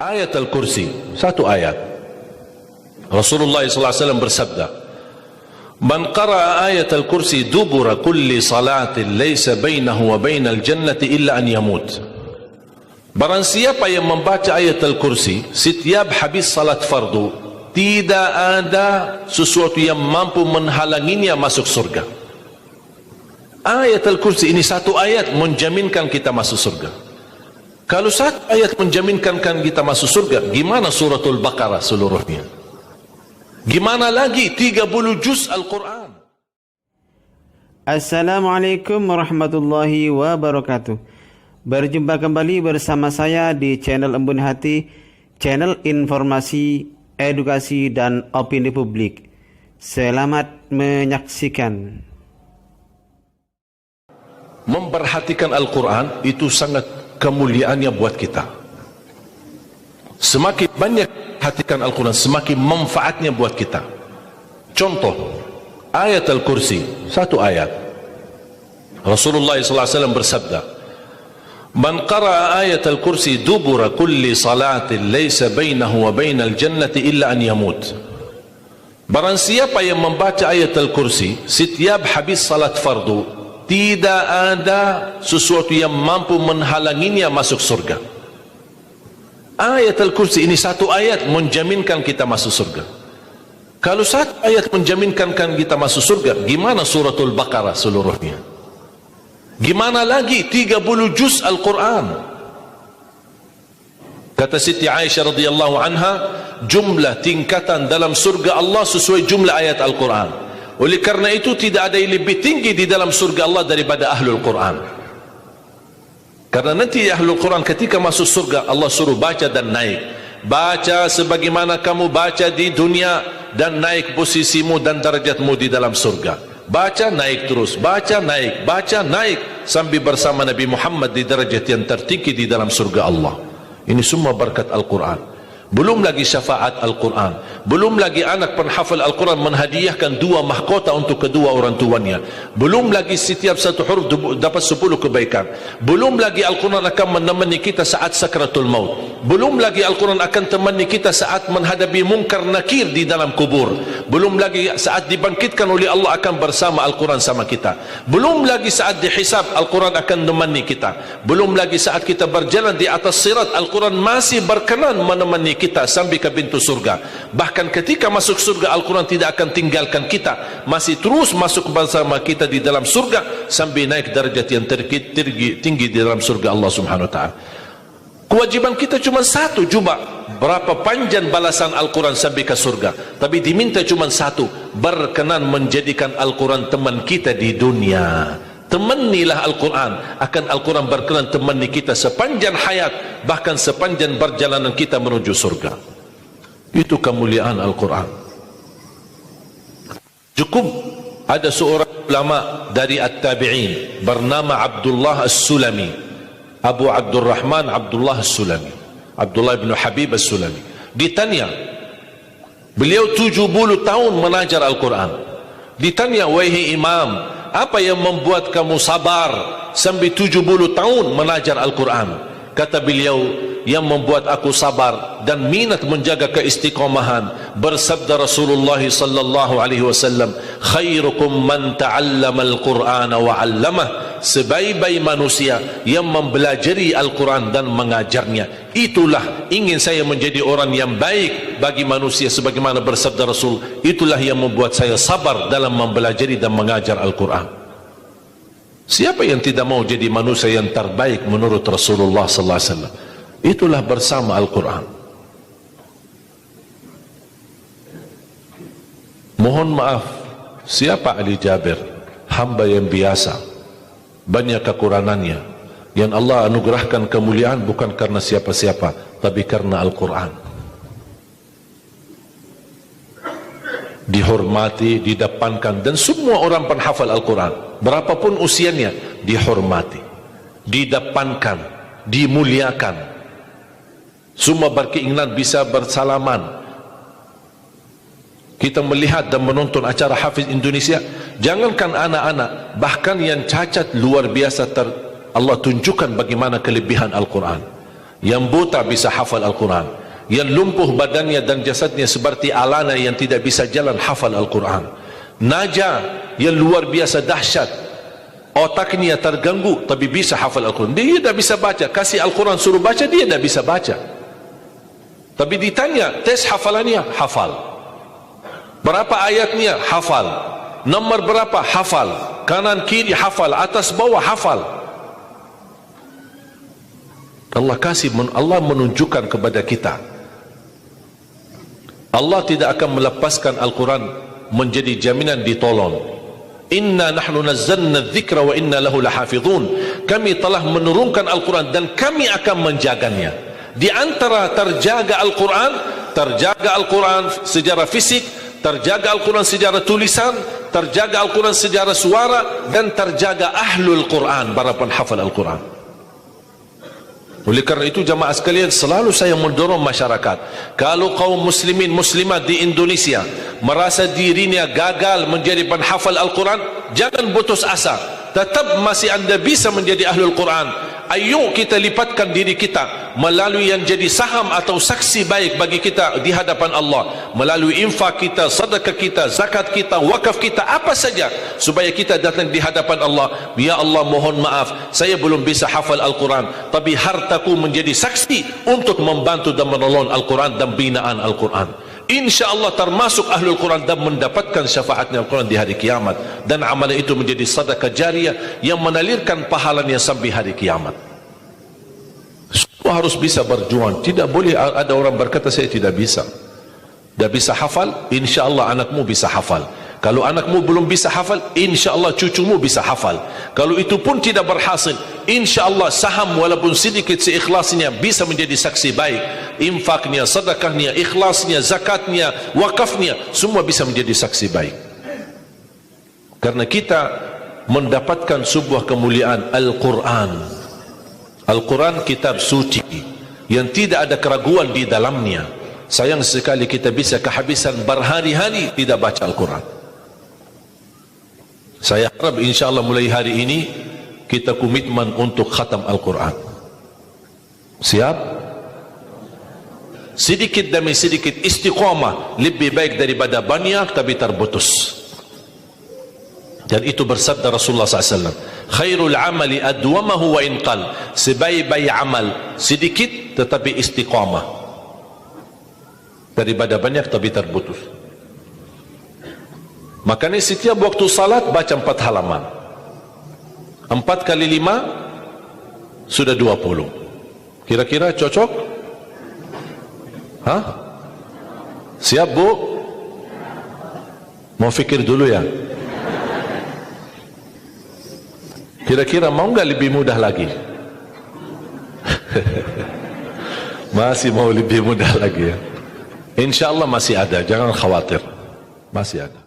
Ayat Al-Kursi, satu ayat. Rasulullah SAW bersabda, "Man qara'a ayat Al-Kursi dubura kulli salatin laysa bainahu wa bainal jannati illa an yamut." Barang siapa yang membaca ayat Al-Kursi setiap habis salat fardu, tidak ada sesuatu yang mampu menghalanginya masuk surga. Ayat Al-Kursi ini satu ayat menjaminkan kita masuk surga. Kalau satu ayat menjaminkan kita masuk surga, gimana suratul Baqarah seluruhnya? Gimana lagi 30 juz Al-Quran? Assalamualaikum warahmatullahi wabarakatuh. Berjumpa kembali bersama saya di channel Embun Hati, channel informasi, edukasi dan opini publik. Selamat menyaksikan. Memperhatikan Al-Quran itu sangat kemuliaannya buat kita. Semakin banyak perhatikan Al-Quran, semakin manfaatnya buat kita. Contoh, ayat Al-Kursi, satu ayat. Rasulullah SAW bersabda, "Man qara'a ayat Al-Kursi dubura kulli salatin laysa bainahu wa bainal jannati illa an yamut." Barang siapa yang membaca ayat Al-Kursi setiap habis salat fardu, tidak ada sesuatu yang mampu menghalanginya masuk surga. Ayat Al-Kursi ini satu ayat menjaminkan kita masuk surga. Kalau satu ayat menjaminkan kita masuk surga, gimana suratul Baqarah seluruhnya? Gimana lagi 30 juz Al-Quran? Kata Siti Aisyah radhiyallahu anha, jumlah tingkatan dalam surga Allah sesuai jumlah ayat Al-Quran. Oleh karena itu tidak ada yang lebih tinggi di dalam surga Allah daripada Ahlul Quran. Karena nanti Ahlul Quran ketika masuk surga, Allah suruh baca dan naik. Baca sebagaimana kamu baca di dunia, dan naik posisimu dan darjatmu di dalam surga. Baca naik terus, baca naik sampai bersama Nabi Muhammad di darjat yang tertinggi di dalam surga Allah. Ini semua berkat Al-Quran. Belum lagi syafaat Al-Quran, belum lagi anak penghafal Al-Quran menghadiahkan 2 mahkota untuk kedua orang tuanya, belum lagi setiap satu huruf dapat 10 kebaikan, belum lagi Al-Quran akan menemani kita saat sakratul maut, belum lagi Al-Quran akan temani kita saat menghadapi mungkar nakir di dalam kubur, belum lagi saat dibangkitkan oleh Allah akan bersama Al-Quran sama kita, belum lagi saat dihisab Al-Quran akan menemani kita, belum lagi saat kita berjalan di atas sirat Al-Quran masih berkenan menemani kita sampai ke pintu surga. Bahkan ketika masuk surga, Al-Quran tidak akan tinggalkan kita, masih terus masuk bersama kita di dalam surga sampai naik darjat yang tinggi di dalam surga Allah Subhanahu wa taala. Kewajiban kita cuma satu, coba berapa panjang balasan Al-Quran sampai ke surga, tapi diminta cuma satu, berkenan menjadikan Al-Quran teman kita di dunia. Temanilah Al-Quran, akan Al-Quran berkenan temani kita sepanjang hayat, bahkan sepanjang perjalanan kita menuju surga. Itu kemuliaan Al-Quran. Cukup ada seorang ulama dari At-Tabi'in bernama Abdullah As-Sulami, Abu Abdurrahman Abdullah As-Sulami, Abdullah bin Habib As-Sulami. Ditanya, beliau 70 tahun mengajar Al-Quran. Ditanya, wahai imam, apa yang membuat kamu sabar sampai 70 tahun mengajar Al-Quran? Kata beliau, yang membuat aku sabar dan minat menjaga keistiqomahan, bersabda Rasulullah sallallahu alaihi wasallam, khairukum man ta'allama al-Qur'ana wa 'allamah. Sebaik-baik manusia yang mempelajari Al-Quran dan mengajarnya. Itulah ingin saya menjadi orang yang baik bagi manusia, sebagaimana bersabda Rasul, itulah yang membuat saya sabar dalam mempelajari dan mengajar Al-Quran. Siapa yang tidak mau jadi manusia yang terbaik menurut Rasulullah sallallahu alaihi wasallam? Itulah bersama Al-Quran. Mohon maaf, siapa Ali Jabir? Hamba yang biasa, banyak kekurangannya. Yang Allah anugerahkan kemuliaan bukan karena siapa-siapa, tapi karena Al-Quran. Dihormati, didepankan, dan semua orang penghafal Al-Quran, berapapun usianya, dihormati, didepankan, dimuliakan. Semua berkeinginan bisa bersalaman. Kita melihat dan menonton acara Hafiz Indonesia, jangankan anak-anak, bahkan yang cacat luar biasa Allah tunjukkan bagaimana kelebihan Al-Quran. Yang buta bisa hafal Al-Quran. Yang lumpuh badannya dan jasadnya seperti alana yang tidak bisa jalan hafal Al-Quran. Naja yang luar biasa dahsyat, otaknya terganggu tapi bisa hafal Al-Quran. Dia tidak bisa baca, kasih Al-Quran suruh baca, dia tidak bisa baca. Tapi ditanya tes hafalannya, hafal. Berapa ayatnya? Hafal. Nomor berapa? Hafal. Kanan kiri hafal, atas bawah hafal. Allah menunjukkan kepada kita, Allah tidak akan melepaskan Al-Quran menjadi jaminan ditolong. Inna nahnu nazzalna dzikra wa inna lahu lahafizun. Kami telah menurunkan Al-Quran dan kami akan menjaganya. Di antara terjaga Al-Quran secara fisik, terjaga Al-Quran secara tulisan, terjaga Al-Quran secara suara, dan terjaga ahlul Quran, para penghafal Al-Quran. Oleh kerana itu jamaah sekalian, selalu saya mendorong masyarakat, kalau kaum muslimin muslimat di Indonesia merasa dirinya gagal menjadi penghafal Al-Quran, jangan putus asa. Tetap masih anda bisa menjadi ahlul Quran. Ayo kita lipatkan diri kita melalui yang jadi saham atau saksi baik bagi kita di hadapan Allah, melalui infak kita, sedekah kita, zakat kita, wakaf kita, apa saja, supaya kita datang di hadapan Allah. Ya Allah, mohon maaf, saya belum bisa hafal Al-Quran, tapi hartaku menjadi saksi untuk membantu dan menolong Al-Quran dan binaan Al-Quran. InsyaAllah termasuk ahlul Quran dan mendapatkan syafaatnya Al-Quran di hari kiamat, dan amalan itu menjadi sedekah jariah yang menalirkan pahalanya sampai hari kiamat. Semua harus bisa berjuang. Tidak boleh ada orang berkata saya tidak bisa hafal. InsyaAllah anakmu bisa hafal. Kalau anakmu belum bisa hafal, InsyaAllah cucumu bisa hafal. Kalau itu pun tidak berhasil, InsyaAllah saham walaupun sedikit seikhlasnya bisa menjadi saksi baik. Infaknya, sedekahnya, ikhlasnya, zakatnya, wakafnya, semua bisa menjadi saksi baik. Karena kita mendapatkan sebuah kemuliaan Al-Quran. Al-Quran kitab suci yang tidak ada keraguan di dalamnya. Sayang sekali kita bisa kehabisan berhari-hari tidak baca Al-Quran. Saya harap insyaAllah mulai hari ini kita komitmen untuk khatam Al-Quran. Siap? Sedikit demi sedikit istiqamah lebih baik daripada banyak tapi terputus. Dan itu bersabda Rasulullah SAW, khairul amali adwamahu wa inqal. Sebaik-baik amal sedikit tetapi istiqamah daripada banyak tapi terputus. Makanya setiap waktu salat baca 4 halaman. 4 kali 5 sudah 20. Kira-kira cocok? Hah? Siap bu? Mau fikir dulu ya? Kira-kira mau nggak lebih mudah lagi? Masih mau lebih mudah lagi ya? InsyaAllah masih ada, jangan khawatir, masih ada.